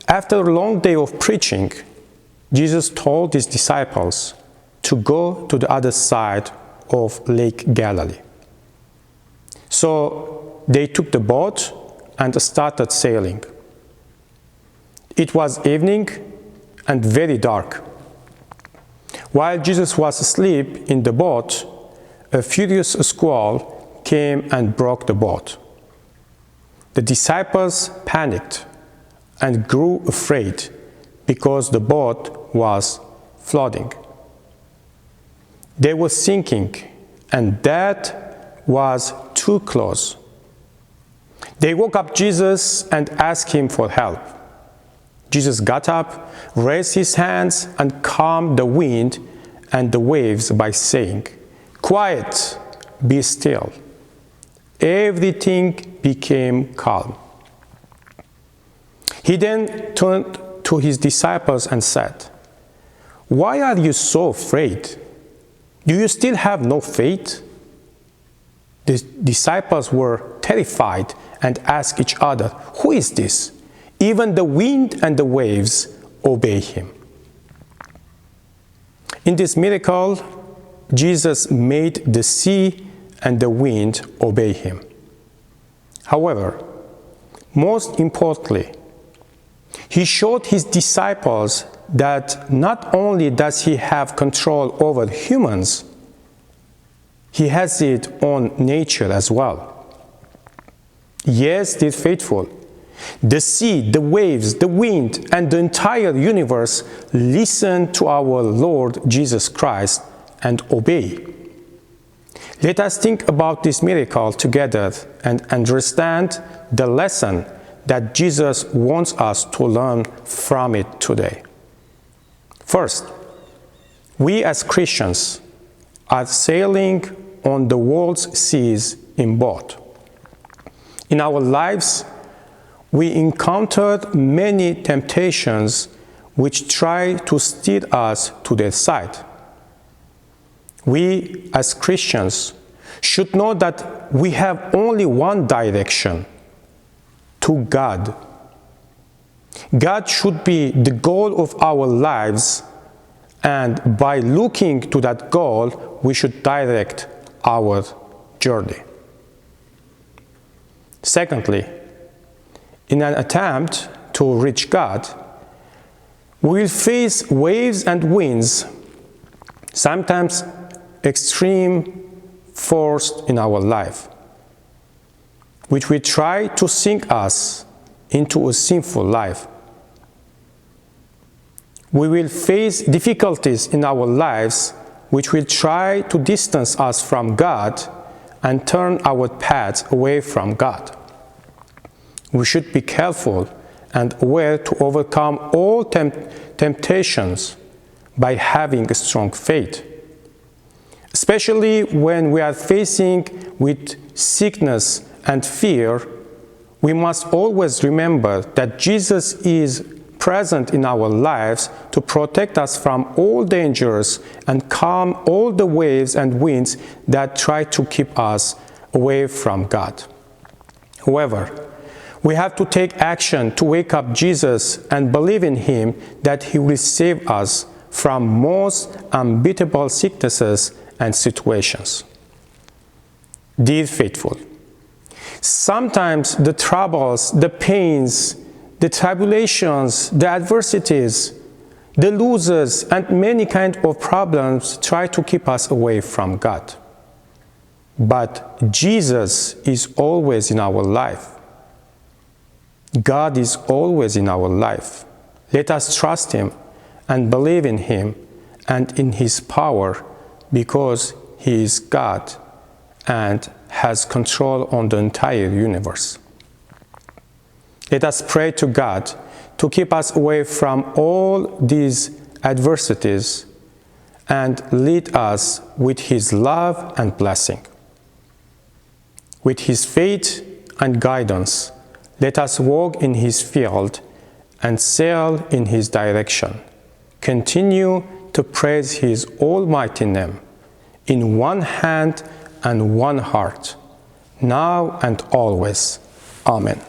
After a long day of preaching, Jesus told his disciples to go to the other side of Lake Galilee. So they took the boat and started sailing. It was evening and very dark. While Jesus was asleep in the boat, a furious squall came and broke the boat. The disciples panicked and grew afraid because the boat was flooding. They were sinking, and death was too close. They woke up Jesus and asked him for help. Jesus got up, raised his hands, and calmed the wind and the waves by saying, "Quiet, be still." Everything became calm. He then turned to his disciples and said, "Why are you so afraid? Do you still have no faith?" The disciples were terrified and asked each other, "Who is this? Even the wind and the waves obey him." In this miracle, Jesus made the sea and the wind obey him. However, most importantly, he showed his disciples that not only does he have control over humans, he has it on nature as well. Yes, dear faithful, the sea, the waves, the wind, and the entire universe listen to our Lord Jesus Christ and obey. Let us think about this miracle together and understand the lesson that Jesus wants us to learn from it today. First, we as Christians are sailing on the world's seas in boat. In our lives, we encountered many temptations which try to steer us to their side. We as Christians should know that we have only one direction: to God. God should be the goal of our lives, and by looking to that goal, we should direct our journey. Secondly, in an attempt to reach God, we will face waves and winds, sometimes extreme force in our life, which will try to sink us into a sinful life. We will face difficulties in our lives which will try to distance us from God and turn our paths away from God. We should be careful and aware to overcome all temptations by having a strong faith. Especially when we are facing with sickness and fear, we must always remember that Jesus is present in our lives to protect us from all dangers and calm all the waves and winds that try to keep us away from God. However, we have to take action to wake up Jesus and believe in him that he will save us from most unbeatable sicknesses and situations. Dear faithful, sometimes the troubles, the pains, the tribulations, the adversities, the losers, and many kinds of problems try to keep us away from God. But Jesus is always in our life. God is always in our life. Let us trust him and believe in him and in his power, because he is God and has control on the entire universe. Let us pray to God to keep us away from all these adversities and lead us with his love and blessing. With his faith and guidance, let us walk in his field and sail in his direction. Continue to praise his almighty name in one hand and one heart, now and always. Amen.